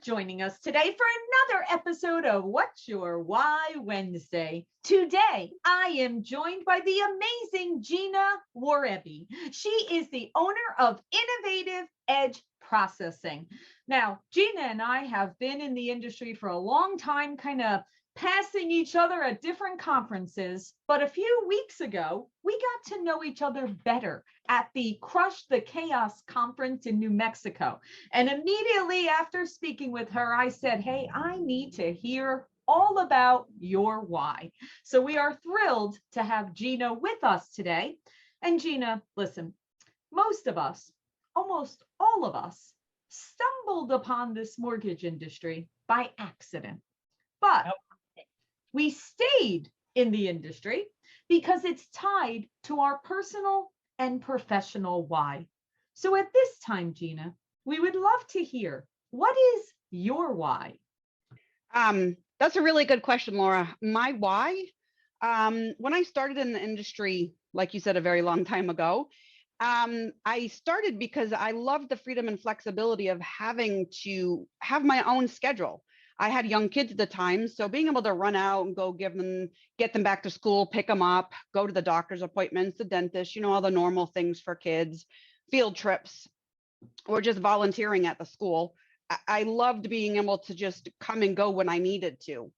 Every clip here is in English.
joining us today for another episode of What's Your Why Wednesday. Today, I am joined by the amazing Gina Wariebi. She is the owner of Innovative Edge Processing. Now, Gina and I have been in the industry for a long time, kind of passing each other at different conferences. But a few weeks ago, we got to know each other better at the Crush the Chaos conference in New Mexico. And immediately after speaking with her, I said, hey, I need to hear all about your why. So we are thrilled to have Gina with us today. And Gina, listen, most of us, almost all of us, stumbled upon this mortgage industry by accident. But we stayed in the industry because it's tied to our personal and professional why. So at this time, Gina, we would love to hear, what is your why? That's a really good question, Laura. My why, when I started in the industry, like you said, a very long time ago, I started because I loved the freedom and flexibility of having to have my own schedule. I had young kids at the time, so being able to run out and go get them back to school, pick them up, go to the doctor's appointments, the dentist, all the normal things for kids, field trips, or just volunteering at the school. I loved being able to just come and go when I needed to.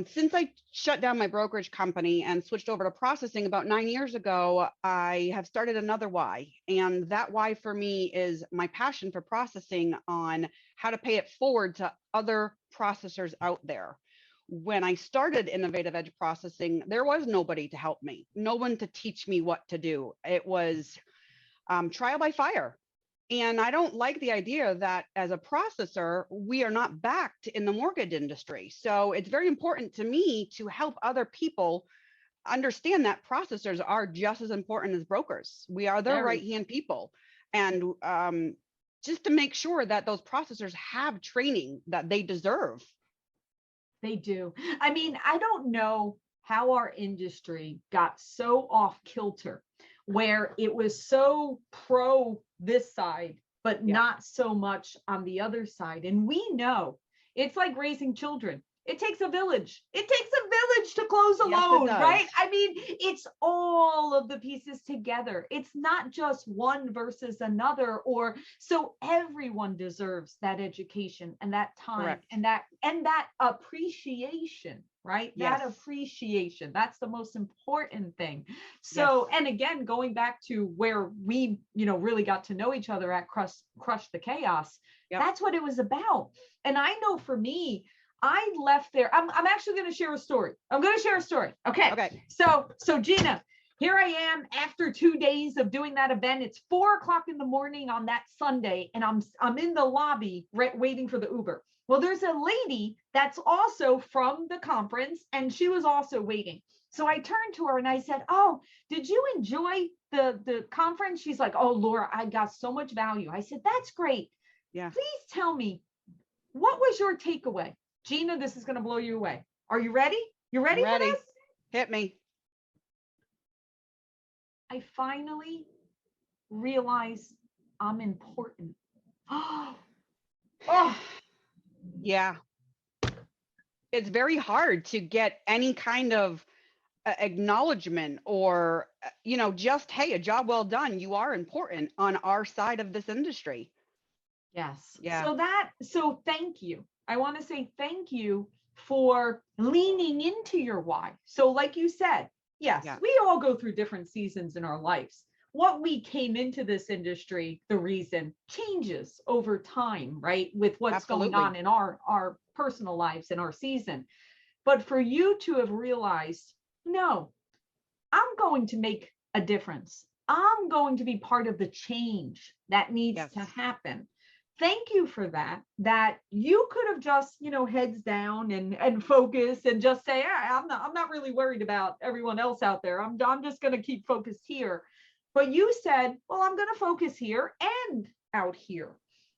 Since I shut down my brokerage company and switched over to processing about 9 years ago, I have started another why. And that why for me is my passion for processing on how to pay it forward to other processors out there. When I started Innovative Edge Processing, there was nobody to help me, no one to teach me what to do. It was trial by fire. And I don't like the idea that as a processor, we are not backed in the mortgage industry. So it's very important to me to help other people understand that processors are just as important as brokers. We are their right-hand people. And just to make sure that those processors have training that they deserve. They do. I mean, I don't know how our industry got so off kilter, where it was so pro this side, but not so much on the other side. And we know it's like raising children. It takes a village. It takes a village to close a loan, right? I mean, it's all of the pieces together. It's not just one versus another, or so everyone deserves that education and that time and that appreciation, right? Yes. That appreciation. That's the most important thing. So, and again, going back to where we, really got to know each other at Crush the Chaos, that's what it was about. And I know for me, I left there. I'm actually going to share a story. Okay. So Gina, here I am after 2 days of doing that event. It's 4:00 in the morning on that Sunday, and I'm in the lobby waiting for the Uber. Well, there's a lady that's also from the conference, and she was also waiting. So I turned to her and I said, "Oh, did you enjoy the conference?" She's like, "Oh, Laura, I got so much value." I said, "That's great. Yeah. Please tell me, what was your takeaway?" Gina, this is going to blow you away. Are you ready? You ready for this? Hit me. I finally realized I'm important. Oh. Yeah. It's very hard to get any kind of acknowledgement or, just, hey, a job well done. You are important on our side of this industry. Yes. Yeah. So thank you. I want to say thank you for leaning into your why. So like you said, yes, we all go through different seasons in our lives. What we came into this industry, the reason changes over time, right? With what's going on in our personal lives and our season. But for you to have realized, no, I'm going to make a difference. I'm going to be part of the change that needs to happen. Thank you for that you could have just, heads down and focus and just say, I'm not really worried about everyone else out there. I'm just going to keep focused here. But you said, well, I'm going to focus here and out here.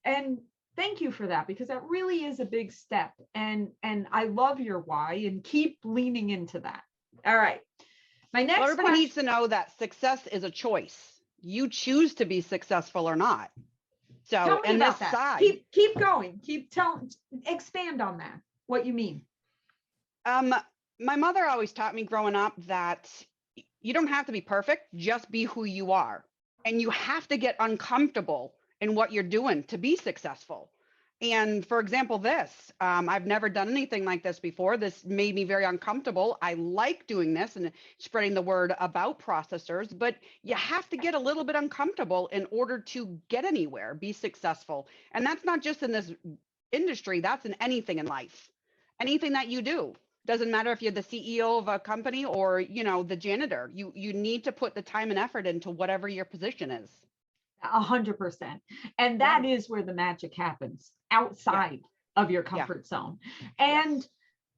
And thank you for that, because that really is a big step. And I love your why, and keep leaning into that. All right. My next everybody question needs to know that success is a choice. You choose to be successful or not. So, Tell me and this about that. side, Keep going. Keep telling, expand on that. What you mean. um, my mother always taught me growing up that you don't have to be perfect, just be who you are. And you have to get uncomfortable in what you're doing to be successful. And for example, I've never done anything like this before. This made me very uncomfortable. I like doing this and spreading the word about processors, but you have to get a little bit uncomfortable in order to get anywhere, be successful. And that's not just in this industry, that's in anything in life. Anything that you do. Doesn't matter if you're the CEO of a company or, the janitor. You need to put the time and effort into whatever your position is. 100%. And Yeah. that is where the magic happens, Yeah. outside of your Yeah. comfort zone. Yes. And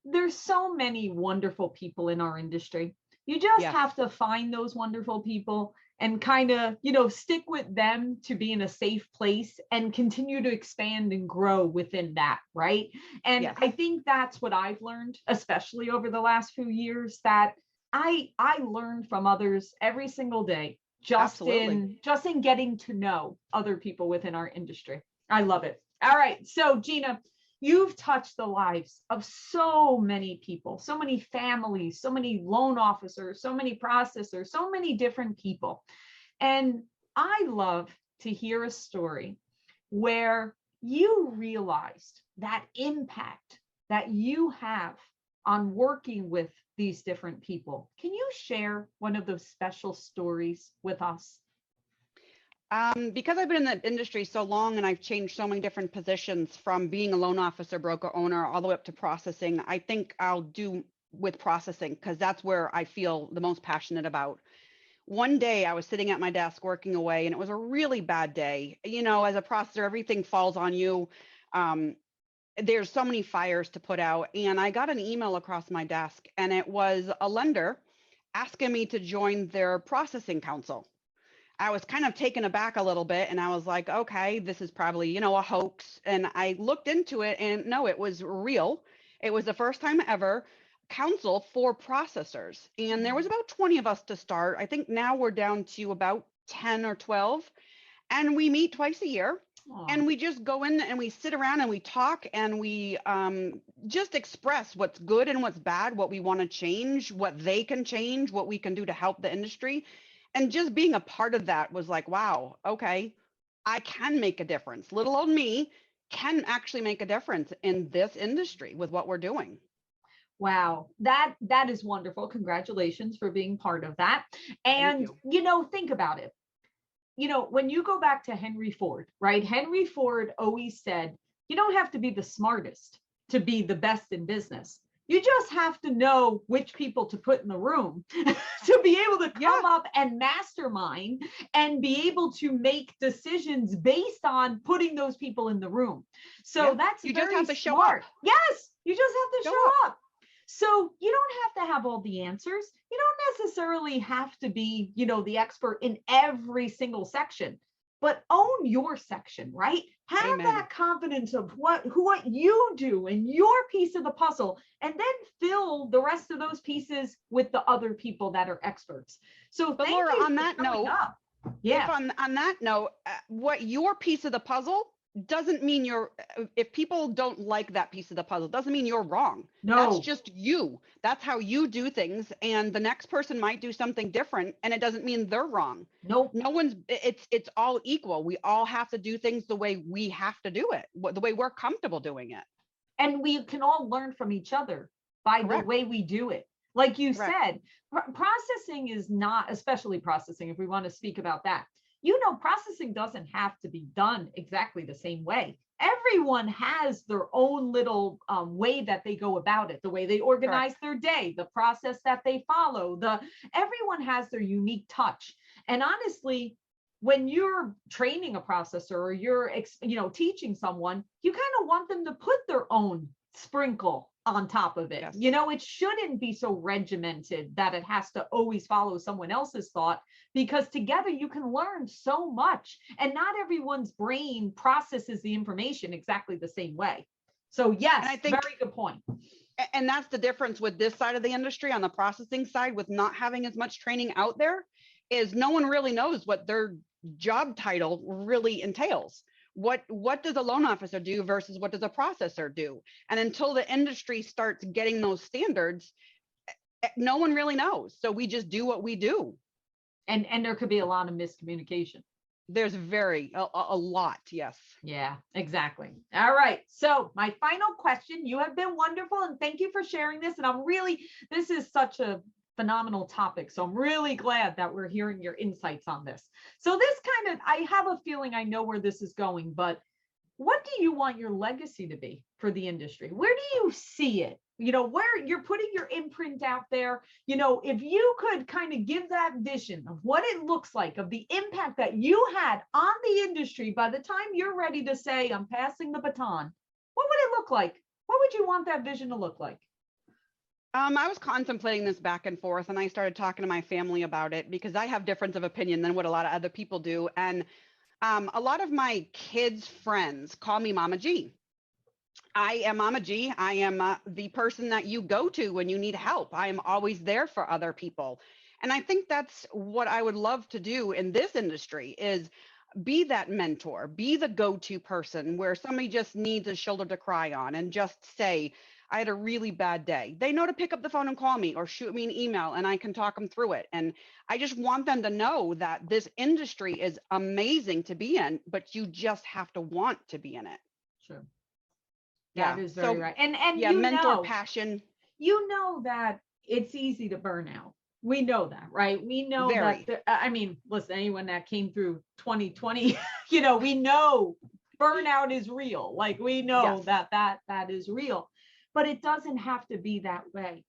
there's so many wonderful people in our industry. You just Yes. have to find those wonderful people and kind of, stick with them to be in a safe place and continue to expand and grow within that, right? And Yes. I think that's what I've learned, especially over the last few years, that I learned from others every single day, just Absolutely. in getting to know other people within our industry. I love it. All right. So Gina, you've touched the lives of so many people, so many families, so many loan officers, so many processors, so many different people. And I love to hear a story where you realized that impact that you have on working with these different people. Can you share one of those special stories with us? Because I've been in the industry so long and I've changed so many different positions from being a loan officer, broker owner, all the way up to processing, I think I'll do with processing because that's where I feel the most passionate about. One day I was sitting at my desk working away and it was a really bad day. As a processor, everything falls on you. There's so many fires to put out. And I got an email across my desk and it was a lender asking me to join their processing council. I was kind of taken aback a little bit and I was like, okay, this is probably, a hoax. And I looked into it and no, it was real. It was the first time ever council for processors. And there was about 20 of us to start. I think now we're down to about 10 or 12. And we meet twice a year. Aw. And we just go in and we sit around and we talk and we just express what's good and what's bad, what we want to change, what they can change, what we can do to help the industry. And just being a part of that was like, wow, okay, I can make a difference. Little old me can actually make a difference in this industry with what we're doing. Wow, that is wonderful. Congratulations for being part of that. And think about it. When you go back to Henry Ford, right? Henry Ford always said, you don't have to be the smartest to be the best in business. You just have to know which people to put in the room to be able to come up and mastermind and be able to make decisions based on putting those people in the room. So that's you very just have to smart. show up. Yes, you just have to show up. So you don't have to have all the answers. You don't necessarily have to be, the expert in every single section, but own your section, right? Have Amen. that confidence of what you do and your piece of the puzzle, and then fill the rest of those pieces with the other people that are experts. So but thank Laura, you on for that showing note, up. Yeah. If on that note, what your piece of the puzzle doesn't mean if people don't like that piece of the puzzle, doesn't mean you're wrong. No. That's just you. That's how you do things. And the next person might do something different and it doesn't mean they're wrong. Nope. No one's, it's all equal. We all have to do things the way we have to do it, the way we're comfortable doing it. And we can all learn from each other by Correct. the way we do it. Like you Correct. said, processing is not, especially processing, if we want to speak about that, processing doesn't have to be done exactly the same way. Everyone has their own little way that they go about it, the way they organize Correct. their day, the process that they follow, everyone has their unique touch. And honestly, when you're training a processor or you're, teaching someone, you kind of want them to put their own sprinkle on top of it. Yes. It shouldn't be so regimented that it has to always follow someone else's thought, because together you can learn so much, and not everyone's brain processes the information exactly the same way. So yes, and I think, very good point. And that's the difference with this side of the industry on the processing side, with not having as much training out there, is no one really knows what their job title really entails. what does a loan officer do versus what does a processor do? And until the industry starts getting those standards, no one really knows. So we just do what we do. And there could be a lot of miscommunication. There's a lot. Yes. Yeah, exactly. All right. So my final question, you have been wonderful and thank you for sharing this. And this is such a phenomenal topic. So I'm really glad that we're hearing your insights on this. So I have a feeling I know where this is going, but what do you want your legacy to be for the industry? Where do you see it? Where you're putting your imprint out there, if you could kind of give that vision of what it looks like, of the impact that you had on the industry by the time you're ready to say, I'm passing the baton, what would it look like? What would you want that vision to look like? I was contemplating this back and forth, and I started talking to my family about it because I have difference of opinion than what a lot of other people do. And a lot of my kids' friends call me Mama G. I am Mama G. I am the person that you go to when you need help. I am always there for other people. And I think that's what I would love to do in this industry is be that mentor, be the go-to person where somebody just needs a shoulder to cry on and just say, I had a really bad day. They know to pick up the phone and call me or shoot me an email and I can talk them through it. And I just want them to know that this industry is amazing to be in, but you just have to want to be in it. Sure. Yeah. That is very right. And yeah, mentor passion. That it's easy to burn out. We know that, right? We know Very. Listen, anyone that came through 2020, we know burnout is real. Like we know Yes. that is real, but it doesn't have to be that way.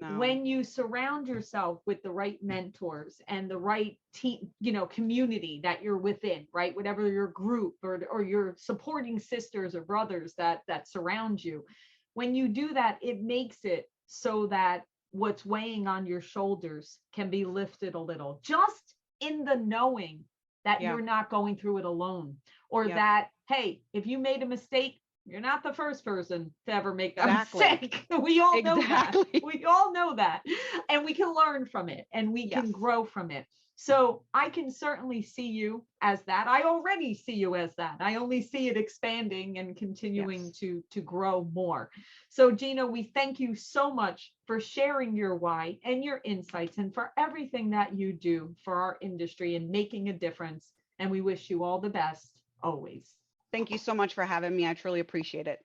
No. When you surround yourself with the right mentors and the right team, community that you're within, right? Whatever your group or your supporting sisters or brothers that surround you, when you do that, it makes it so that what's weighing on your shoulders can be lifted a little, just in the knowing that you're not going through it alone, or that, hey, if you made a mistake, you're not the first person to ever make that mistake. We all know that. We all know that. And we can learn from it and we can grow from it. So I can certainly see you as that. I already see you as that. I only see it expanding and continuing to grow more. So Gina, we thank you so much for sharing your why and your insights and for everything that you do for our industry and making a difference. And we wish you all the best always. Thank you so much for having me. I truly appreciate it.